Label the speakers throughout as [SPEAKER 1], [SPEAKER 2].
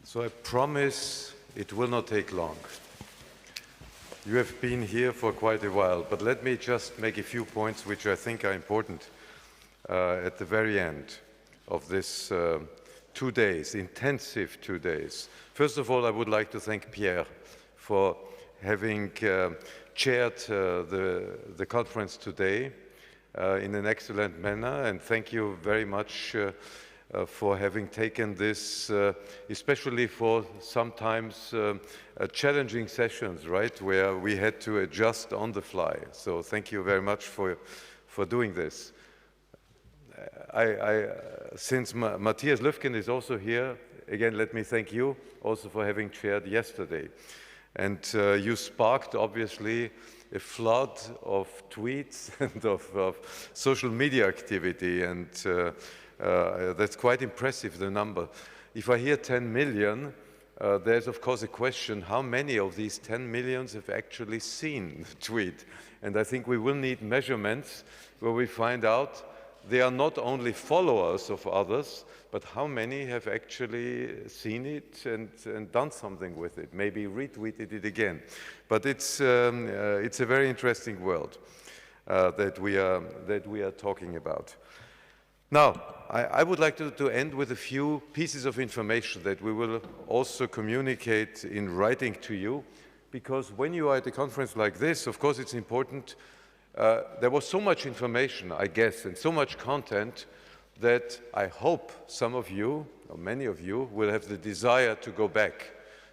[SPEAKER 1] So I promise it will not take long. You have been here for quite a while, but let me just make a few points which I think are important at the very end of this 2 days, intensive 2 days. First of all, I would like to thank Pierre for having chaired the conference today in an excellent manner, and thank you very much for having taken this, especially for sometimes challenging sessions, right, where we had to adjust on the fly. So thank you very much for doing this. Since Matthias Löfgen is also here, again, let me thank you also for having chaired yesterday. And you sparked, obviously, a flood of tweets and of social media activity, and that's quite impressive, the number. If I hear 10 million, there's of course a question, how many of these 10 millions have actually seen the tweet? And I think we will need measurements where we find out they are not only followers of others, but how many have actually seen it and done something with it, maybe retweeted it again. But it's a very interesting world that we are talking about. Now, I would like to end with a few pieces of information that we will also communicate in writing to you, because when you are at a conference like this, of course it's important. There was so much information, I guess, and so much content that I hope some of you, or many of you, will have the desire to go back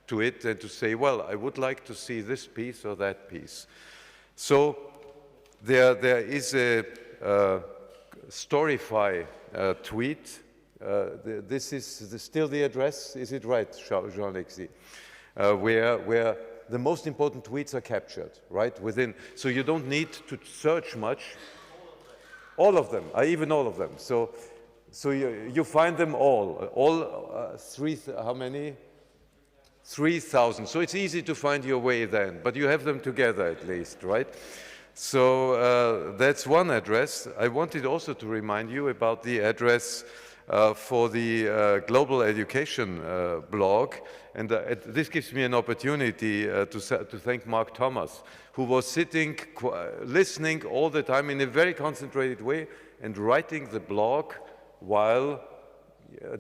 [SPEAKER 1] to it and to say, well, I would like to see this piece or that piece. So there is a Storify tweet. This is still the address, is it right, Jean-Alexis? Where the most important tweets are captured, right? So you don't need to search much. All of them, even all of them. So you find them all how many? 3,000. So it's easy to find your way then, but you have them together at least, right? So that's one address. I wanted also to remind you about the address for the Global Education blog, and this gives me an opportunity to thank Mark Thomas, who was sitting, listening all the time in a very concentrated way and writing the blog while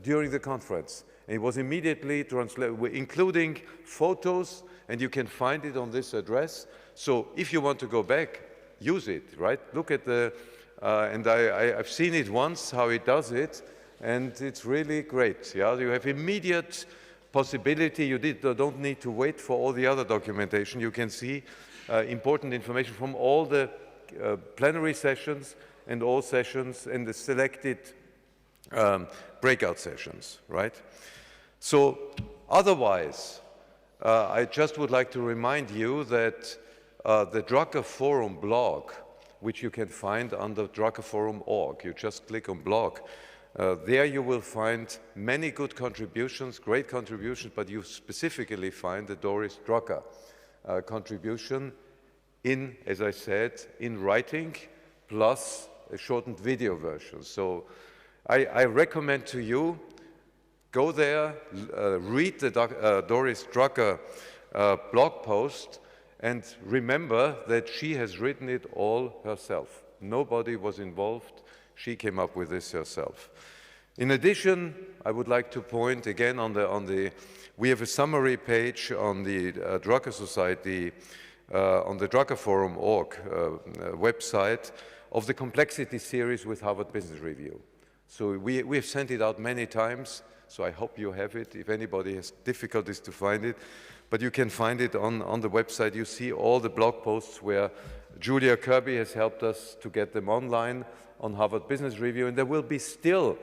[SPEAKER 1] during the conference. And it was immediately translated, including photos, and you can find it on this address. So if you want to go back, use it, right? Look at and I've seen it once, how it does it, and it's really great. Yeah, you have immediate possibility. You don't need to wait for all the other documentation. You can see important information from all the plenary sessions and all sessions and the selected breakout sessions, right? So otherwise, I just would like to remind you that the Drucker Forum blog, which you can find under druckerforum.org, you just click on blog. There you will find many good contributions, great contributions, but you specifically find the Doris Drucker contribution in, as I said, in writing, plus a shortened video version. So I recommend to you, go there, read the Doris Drucker blog post, and remember that she has written it all herself. Nobody was involved. She came up with this herself. In addition, I would like to point again we have a summary page on the Drucker Society, on the druckerforum.org website of the complexity series with Harvard Business Review. So we have sent it out many times, so I hope you have it, if anybody has difficulties to find it. But you can find it on the website. You see all the blog posts where Julia Kirby has helped us to get them online on Harvard Business Review. And there will be still,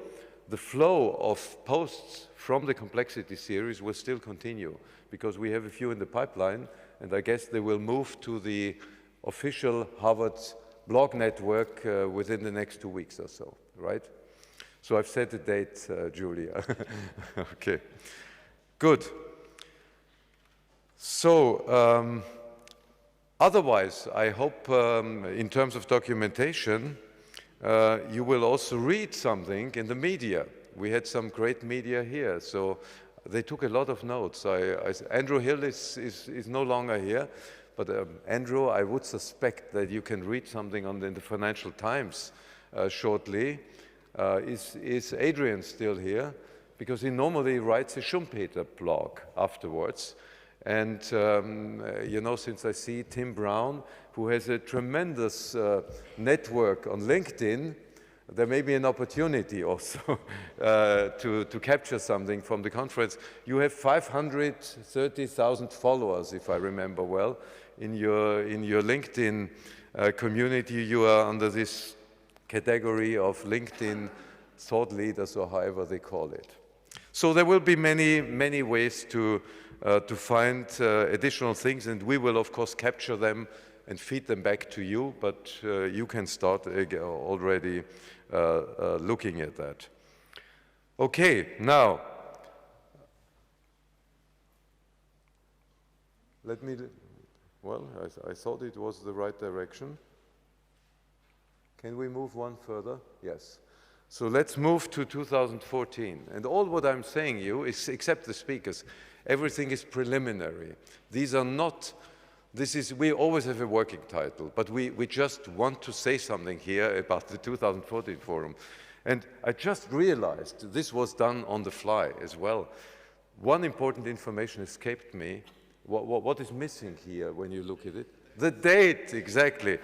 [SPEAKER 1] the flow of posts from the complexity series will still continue, because we have a few in the pipeline, and I guess they will move to the official Harvard blog network within the next 2 weeks or so, right? So I've set a date, Julia. Okay, good. So otherwise, I hope in terms of documentation, you will also read something in the media. We had some great media here, so they took a lot of notes. Andrew Hill is no longer here, but Andrew, I would suspect that you can read something in the Financial Times shortly. Is Adrian still here? Because he normally writes a Schumpeter blog afterwards. And, you know, since I see Tim Brown, who has a tremendous network on LinkedIn, there may be an opportunity also to capture something from the conference. You have 530,000 followers, if I remember well, in your LinkedIn community. You are under this category of LinkedIn thought leaders, or however they call it. So there will be many ways to find additional things, and we will of course capture them and feed them back to you, but you can start already looking at that. Okay, now let me, well, I thought it was the right direction. Can we move one further? Yes. So let's move to 2014. And all what I'm saying you is, except the speakers, everything is preliminary. These are not, we always have a working title, but we just want to say something here about the 2014 forum. And I just realized this was done on the fly as well. One important information escaped me. What is missing here when you look at it? The date, exactly.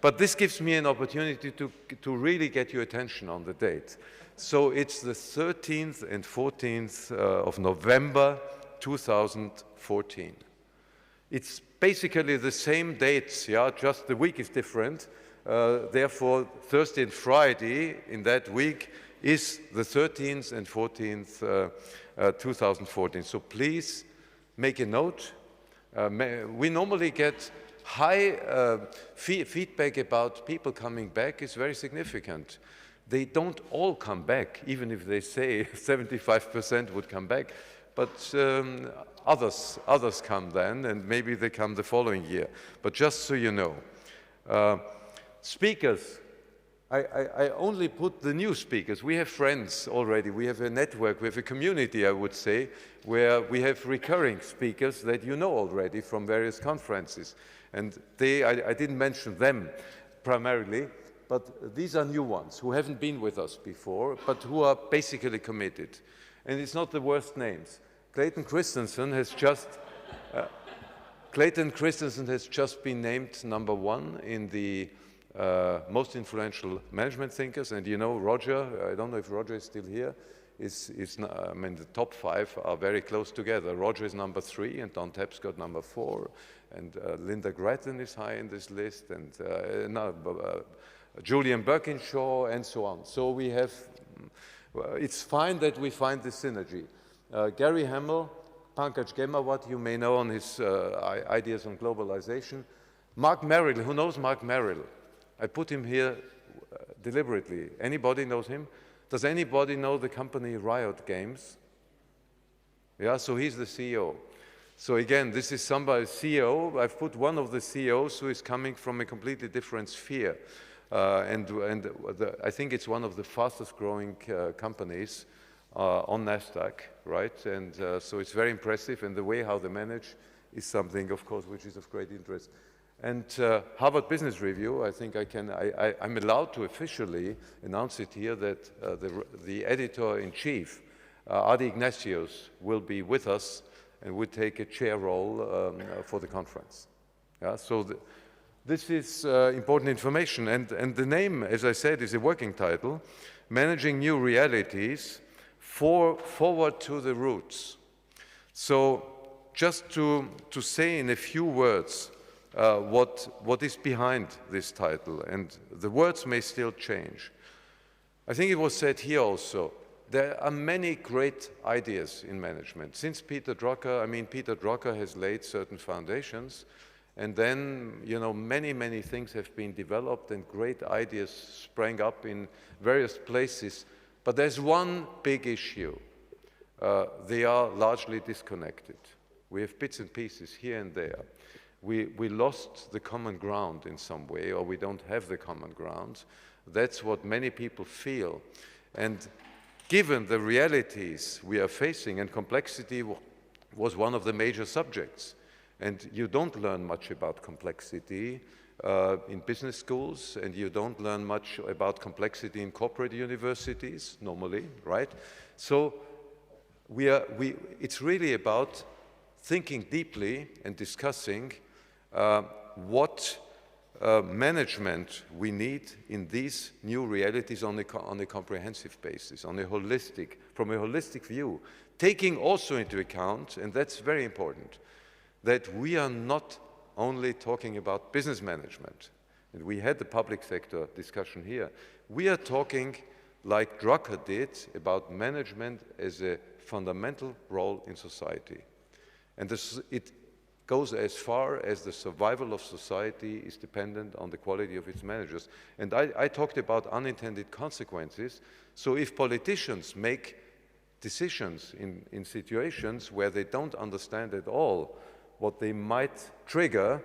[SPEAKER 1] But this gives me an opportunity to really get your attention on the date. So it's the 13th and 14th of November 2014. It's basically the same dates, yeah, just the week is different. Therefore, Thursday and Friday in that week is the 13th and 14th, 2014. So please make a note. We normally get high feedback about people coming back is very significant. They don't all come back, even if they say 75% would come back, but others come then, and maybe they come the following year. But just so you know, speakers, I only put the new speakers. We have friends already. We have a network. We have a community, I would say, where we have recurring speakers that you know already from various conferences. And I didn't mention them primarily, but these are new ones who haven't been with us before, but who are basically committed. And it's not the worst names. Clayton Christensen has just been named #1 in the most influential management thinkers. And you know, Roger, I don't know if Roger is still here, I mean, the top 5 are very close together. Roger is #3 and Don Tapscott #4. And Linda Grattan is high in this list, and Julian Birkinshaw, and so on. So we have, it's fine that we find this synergy. Gary Hamel, Pankaj Ghemawat, you may know on his ideas on globalization. Mark Merrill, who knows Mark Merrill? I put him here deliberately. Anybody knows him? Does anybody know the company Riot Games? Yeah, so he's the CEO. So again, this is somebody, CEO. I've put one of the CEOs who is coming from a completely different sphere. I think it's one of the fastest growing companies on NASDAQ, right? And so it's very impressive, and the way how they manage is something, of course, which is of great interest. And Harvard Business Review, I think I'm allowed to officially announce it here that the editor-in-chief, Adi Ignatius, will be with us and would take a chair role for the conference. Yeah, so this is important information. And the name, as I said, is a working title, Managing New Realities, Forward to the Roots. So just to say in a few words what is behind this title, and the words may still change. I think it was said here also, there are many great ideas in management. Since Peter Drucker, I mean, Peter Drucker has laid certain foundations, and then, you know, many things have been developed and great ideas sprang up in various places. But there's one big issue. They are largely disconnected. We have bits and pieces here and there. We lost the common ground in some way, or we don't have the common ground. That's what many people feel. And given the realities we are facing, and complexity was one of the major subjects. And you don't learn much about complexity in business schools, and you don't learn much about complexity in corporate universities normally, right? So it's really about thinking deeply and discussing what management we need in these new realities on a comprehensive basis, from a holistic view, taking also into account, and that's very important, that we are not only talking about business management, and we had the public sector discussion here. We are talking, like Drucker did, about management as a fundamental role in society. And it goes as far as the survival of society is dependent on the quality of its managers. And I talked about unintended consequences. So if politicians make decisions in situations where they don't understand at all what they might trigger,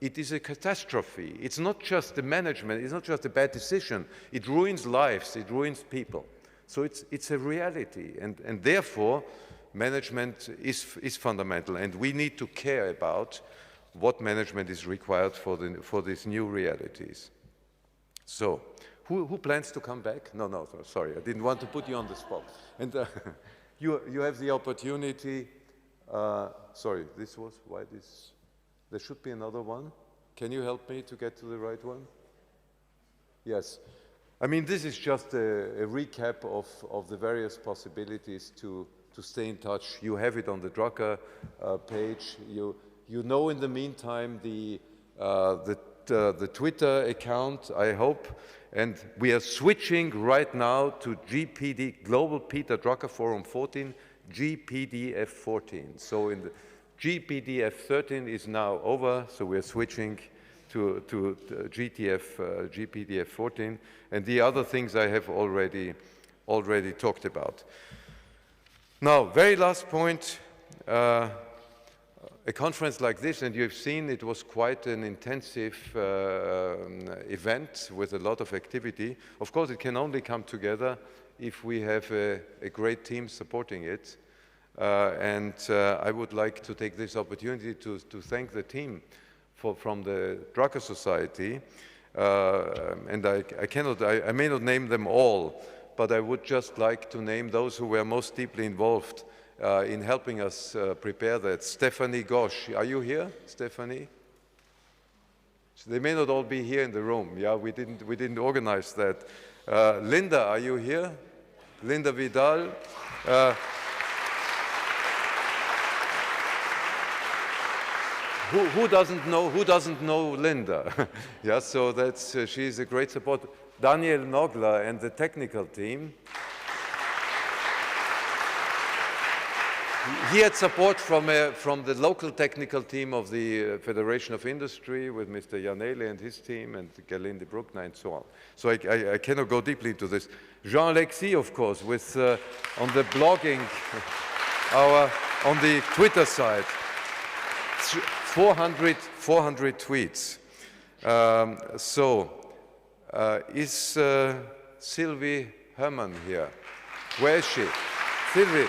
[SPEAKER 1] it is a catastrophe. It's not just the management, it's not just a bad decision. It ruins lives, it ruins people. So it's a reality, and therefore management is fundamental, and we need to care about what management is required for these new realities. So, who plans to come back? No, sorry, I didn't want to put you on the spot. And you have the opportunity. Sorry, there should be another one. Can you help me to get to the right one? Yes. I mean, this is just a recap of the various possibilities to stay in touch. You have it on the Drucker page. You know in the meantime the Twitter account, I hope. And we are switching right now to GPD, Global Peter Drucker Forum 14, GPDF 14. So in the GPDF 13 is now over, so we are switching to GPDF 14. And the other things I have already talked about. Now, very last point, a conference like this, and you've seen it was quite an intensive event with a lot of activity. Of course, it can only come together if we have a great team supporting it. And I would like to take this opportunity to thank the team from the Drucker Society. And I may not name them all, but I would just like to name those who were most deeply involved in helping us prepare that. Stephanie Gosch, are you here, Stephanie? So they may not all be here in the room. Yeah, we didn't organize that. Linda, are you here? Linda Vidal. Who doesn't know Linda? Yeah, so she's a great support. Daniel Nogler and the technical team. He had support from the local technical team of the Federation of Industry with Mr. Janele and his team, and Gerlinde Bruckner and so on. So I cannot go deeply into this. Jean-Alexis, of course, with on the blogging, on the Twitter side, 400 tweets. Is Sylvie Herman here? Where is she? Sylvie.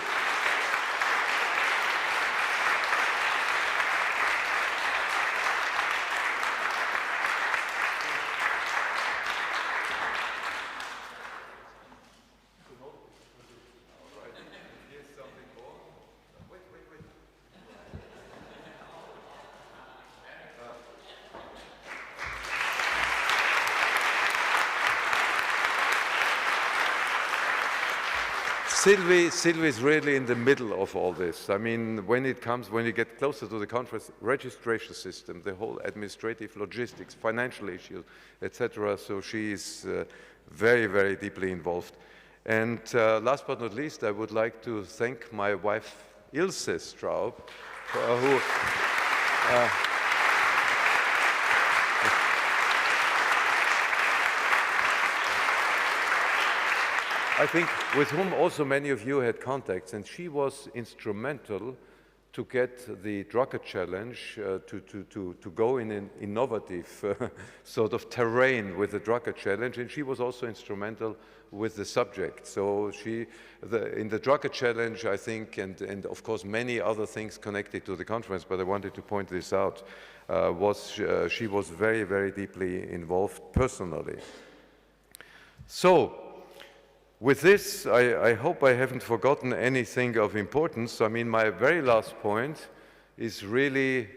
[SPEAKER 1] Sylvie is really in the middle of all this. I mean, when you get closer to the conference, registration system, the whole administrative logistics, financial issues, etc. So she is very, very deeply involved. And last but not least, I would like to thank my wife, Ilse Straub, who I think with whom also many of you had contacts, and she was instrumental to get the Drucker Challenge to go in an innovative sort of terrain with the Drucker Challenge, and she was also instrumental with the subject. So in the Drucker Challenge, I think, and of course many other things connected to the conference, but I wanted to point this out, she was very, very deeply involved personally. So, with this, I hope I haven't forgotten anything of importance. I mean, my very last point is really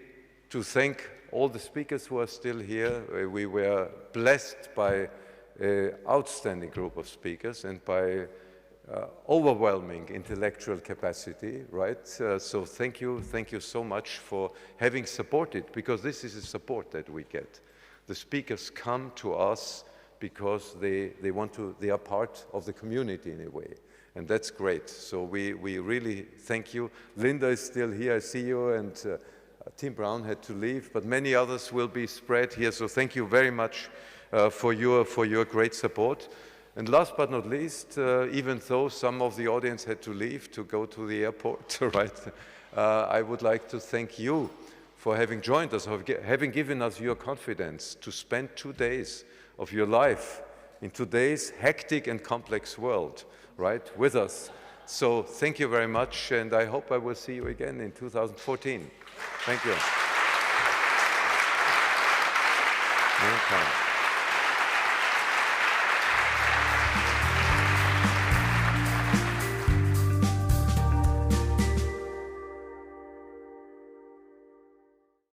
[SPEAKER 1] to thank all the speakers who are still here. We were blessed by an outstanding group of speakers and by overwhelming intellectual capacity, right? So thank you so much for having supported, because this is a support that we get. The speakers come to us because they are part of the community in a way. And that's great. So we really thank you. Linda is still here, I see you, and Tim Brown had to leave, but many others will be spread here. So thank you very much for your great support. And last but not least, even though some of the audience had to leave to go to the airport, right, I would like to thank you for having joined us, having given us your confidence to spend 2 days of your life in today's hectic and complex world, right, with us. So thank you very much, and I hope I will see you again in 2014. Thank you.